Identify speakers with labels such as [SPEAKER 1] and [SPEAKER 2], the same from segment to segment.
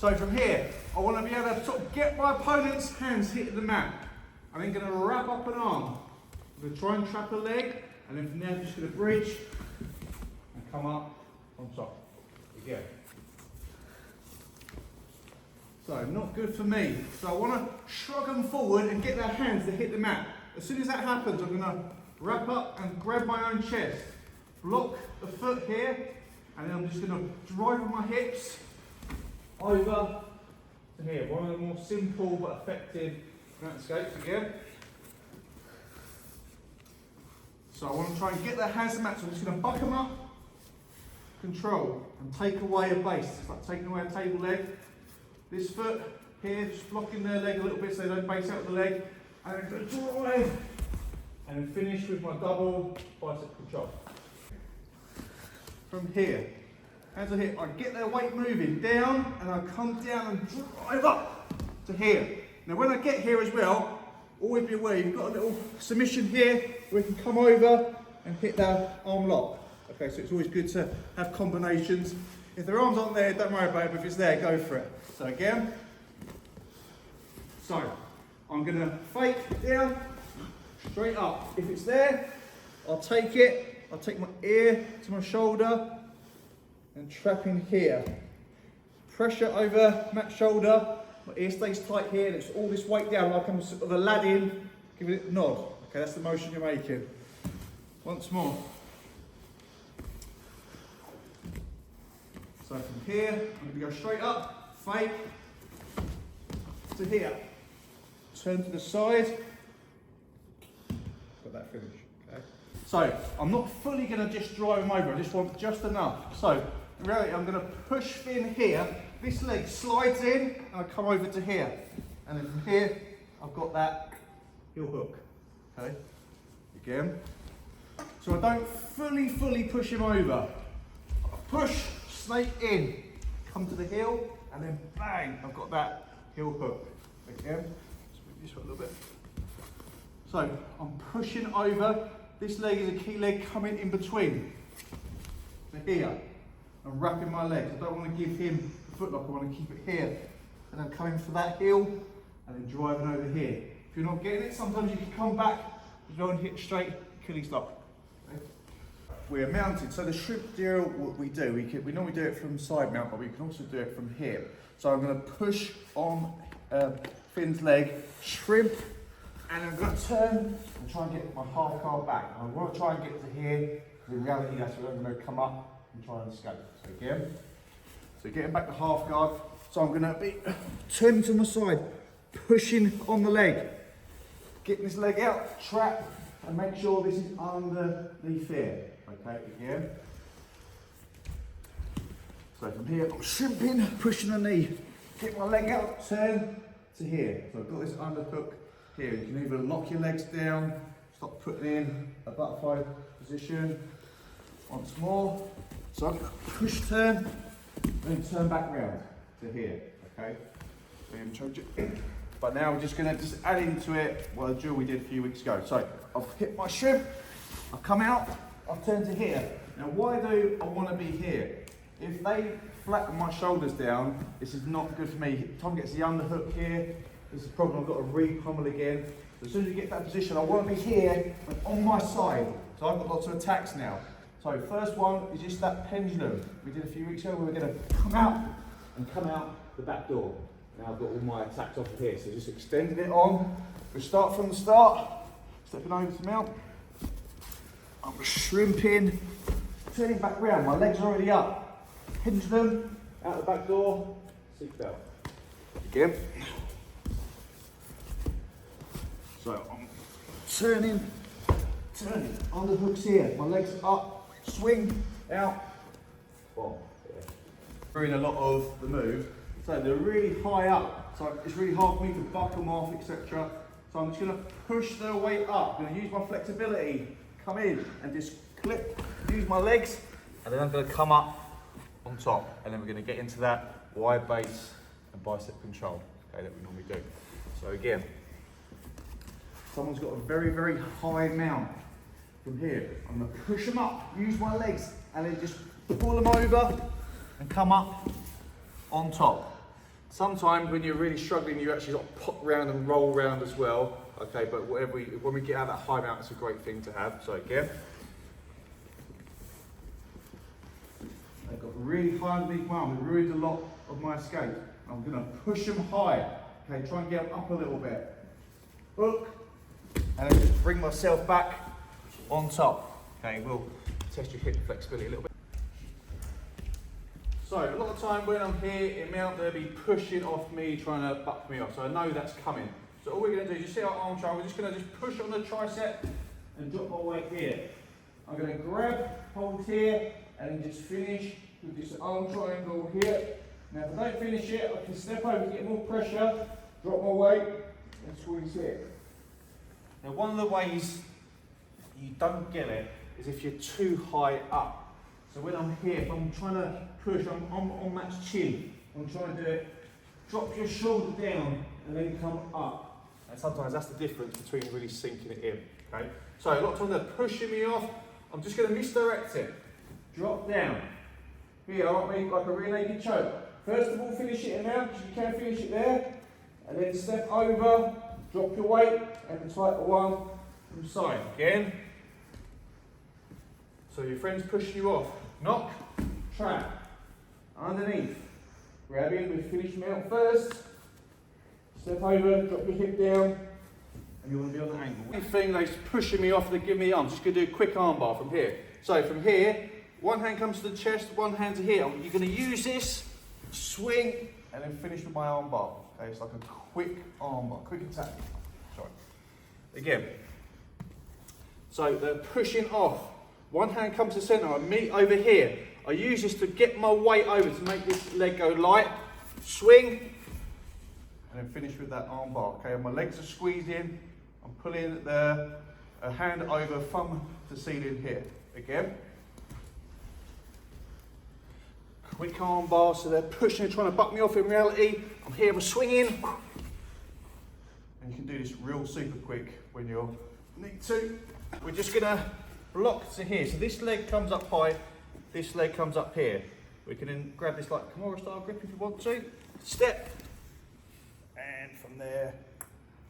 [SPEAKER 1] So from here, I want to be able to sort of get my opponent's hands hitting the mat. I'm then going to wrap up an arm. I'm going to try and trap a leg, and then from there I'm just going to bridge and come up on top. Again. So not good for me. So I want to shrug them forward and get their hands to hit the mat. As soon as that happens, I'm going to wrap up and grab my own chest. Block the foot here, and then I'm just going to drive with my hips over to here. One of the more simple but effective landscapes again. So I want to try and get their hands to the mat. So I'm just going to buck them up, control, and take away a base. It's like taking away a table leg. This foot here, just blocking their leg a little bit so they don't base out the leg. And then going to draw away, and then finish with my double bicep control. From here, hands are here, I get their weight moving down, and I come down and drive up to here. Now when I get here as well, always be aware, you've got a little submission here where you can come over and hit that arm lock. Okay, so it's always good to have combinations. If their arms aren't there, don't worry about it, but if it's there, go for it. So again, so I'm going to fake down, straight up. If it's there, I'll take it, I'll take my ear to my shoulder and trap in here. Pressure over mat shoulder, my ear stays tight here, and it's all this weight down like I'm sort of Aladdin, giving it a nod. Okay, that's the motion you're making. Once more. So from here, I'm going to go straight up, fake, to here. Turn to the side. Got that finish, okay? So, I'm not fully going to just drive them over, I just want just enough. So, in reality, I'm going to push Finn here. This leg slides in, and I come over to here. And then from here, I've got that heel hook, okay? Again. So I don't fully push him over. I push, snake in, come to the heel, and then bang, I've got that heel hook. Again, let's move this one a little bit. So I'm pushing over. This leg is a key leg coming in between. To here. I'm wrapping my legs. I don't want to give him the foot lock, I want to keep it here. And I'm coming for that heel, and then driving over here. If you're not getting it, sometimes you can come back, you go and hit straight, Achilles lock. We're mounted, so the shrimp drill, what we do, we normally do it from side mount, but we can also do it from here. So I'm going to push on Finn's leg, shrimp, and I'm going to turn and try and get my half guard back. I want to try and get to here, because in reality that's where I'm going to come up and try and escape. So again, so getting back to half guard, so I'm going to be turning to my side, pushing on the leg, getting this leg out, trap, and make sure this is underneath here. Okay, again. So from here, I'm shrimping, pushing the knee, get my leg out, turn to here. So I've got this underhook here. You can either lock your legs down, stop putting in a butterfly position. Once more. So I'm going to push, turn, then turn back round to here. Okay. But now we're just going to just add into it what the drill we did a few weeks ago. So I've hit my shrimp, I've come out, I've turned to here. Now why do I want to be here? If they flatten my shoulders down, this is not good for me. Tom gets the underhook here, this is a problem, I've got to re-pummel again. So as soon as you get that position, I want to be here, but on my side. So I've got lots of attacks now. So first one is just that pendulum we did a few weeks ago, where we're going to come out the back door. Now I've got all my attacks off of here, so just extending it on. We start from the start, stepping over to mount. I'm shrimping, turning back round, my legs are already up. Pendulum, out the back door, seat belt. Again. So I'm turning, on the hooks here, my legs up, swing, out, boom. We're in a lot of the move. So they're really high up, so it's really hard for me to buck them off, etc. So I'm just going to push their weight up. I'm going to use my flexibility, come in and just clip, use my legs, and then I'm going to come up on top, and then we're going to get into that wide base and bicep control, okay, that we normally do. So again, someone's got a very high mount from here. I'm going to push them up, use my legs, and then just pull them over and come up on top. Sometimes when you're really struggling, you actually got to pop round and roll round as well. Okay, but when we get out of that high mount, it's a great thing to have. So again, I've got really high underneath my arm. It ruined a lot of my escape. I'm going to push them high. Okay, try and get them up a little bit. Hook, and then just bring myself back on top. Okay, we'll test your hip flexibility a little bit. So a lot of time when I'm here in mount, they'll be pushing off me, trying to buck me off. So I know that's coming. So all we're going to do is, you see our arm triangle, we're just going to just push on the tricep and drop my weight here. I'm going to grab, hold here, and then just finish with this arm triangle here. Now if I don't finish it, I can step over, get more pressure, drop my weight, and squeeze here. Now one of the ways you don't get it is if you're too high up. So when I'm here, if I'm trying to push, I'm on that chin, I'm trying to do it, drop your shoulder down and then come up. And sometimes that's the difference between really sinking it in, okay? So a lot of times they're pushing me off, I'm just going to misdirect it. Drop down. Here, like a rear naked choke. First of all, finish it in mount, because you can finish it there. And then step over, drop your weight, and the tighter one from side. Again. So your friend's pushing you off. Knock, trap, underneath. Grab in with finish mount first. Step over, drop your hip down, and you want to be on the angle. One thing they're pushing me off, they give me arms. Just going to do a quick arm bar from here. So from here, one hand comes to the chest, one hand to here. You're going to use this, swing, and then finish with my arm bar. Okay, it's like a quick arm bar, quick attack. Sorry. Again. So they're pushing off. One hand comes to the centre, I meet over here. I use this to get my weight over to make this leg go light. Swing, and then finish with that arm bar. Okay, and my legs are squeezed in. I'm pulling the hand over, thumb to ceiling here. Again. Quick arm bar, so they're pushing, trying to buck me off. In reality, I'm here, I'm swinging. And you can do this real super quick when you need to. We're just gonna block to here. So this leg comes up high, this leg comes up here. We can then grab this like Kimura style grip if you want to. Step, and from there,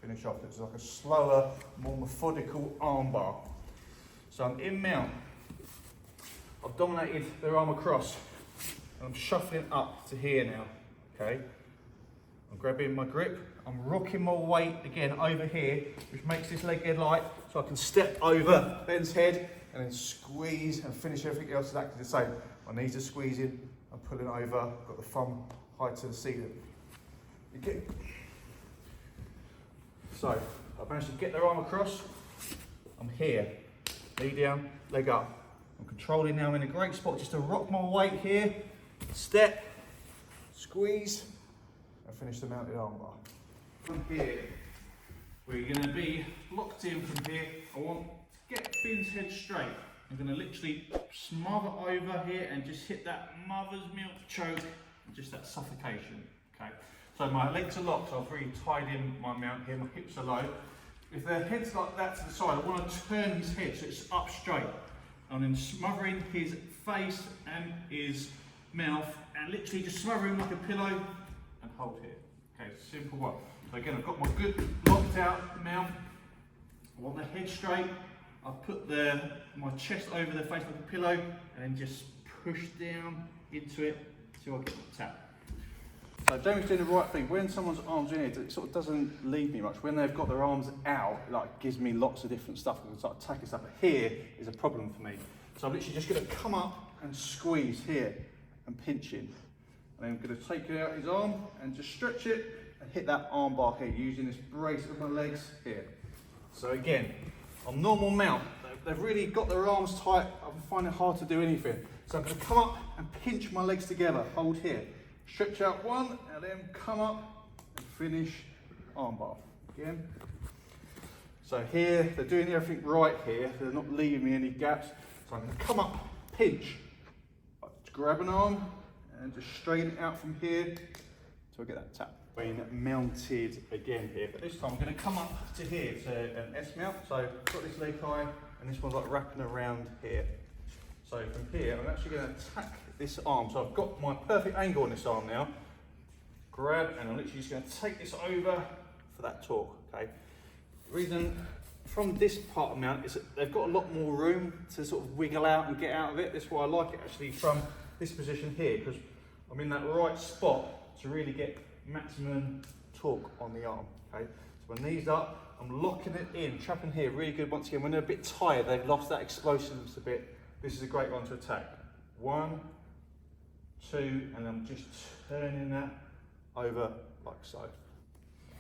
[SPEAKER 1] finish off. It's like a slower, more methodical arm bar. So I'm in mount. I've dominated their arm across. And I'm shuffling up to here now, okay? I'm grabbing my grip, I'm rocking my weight again over here, which makes this leg get light, so I can step over Ben's head and then squeeze and finish everything else exactly the same. My knees are squeezing, I'm pulling over, I've got the thumb high to the ceiling. Okay. So, I've managed to get their arm across, I'm here, knee down, leg up. I'm controlling now, I'm in a great spot just to rock my weight here, step, squeeze, and finish the mounted arm bar. From here, we're going to be locked in from here. I want to get Finn's head straight. I'm going to literally smother over here and just hit that mother's milk choke, and just that suffocation. Okay. So my legs are locked, so I've really tied in my mount here, my hips are low. If their head's like that to the side, I want to turn his head so it's up straight. And then smothering his face and his mouth, and literally just smother him like a pillow and hold here. Okay, simple one. So again, I've got my good locked out mouth. I want the head straight. I've put my chest over the face like a pillow, and then just push down into it until I get the tap. So Jamie's doing the right thing. When someone's arms in here, it sort of doesn't leave me much. When they've got their arms out, it like gives me lots of different stuff. I can start attacking stuff. But here is a problem for me. So I'm literally just going to come up and squeeze here and pinch in. And then I'm going to take out his arm and just stretch it and hit that arm bar here using this brace of my legs here. So again, on normal mount, they've really got their arms tight. I'm finding it hard to do anything. So I'm going to come up and pinch my legs together. Hold here. Stretch out one, and then come up and finish arm bar. Again. So here, they're doing everything right here. They're not leaving me any gaps. So I'm going to come up, pinch, grab an arm, and just straighten it out from here so I get that tap. Being mounted again here, but this time I'm going to come up to here. It's an S mount, so I've got this leg high, and this one's like wrapping around here. So from here, I'm actually going to attack this arm. So I've got my perfect angle on this arm now. grab, and I'm literally just going to take this over for that torque, okay? The reason from this part of the mount is that they've got a lot more room to sort of wiggle out and get out of it. That's why I like it actually from this position here, because I'm in that right spot to really get maximum torque on the arm, okay? So my knees up, I'm locking it in, trapping here, really good. Once again, when they're a bit tired, they've lost that explosiveness a bit. This is a great one to attack. 1, 2, and I'm just turning that over like so.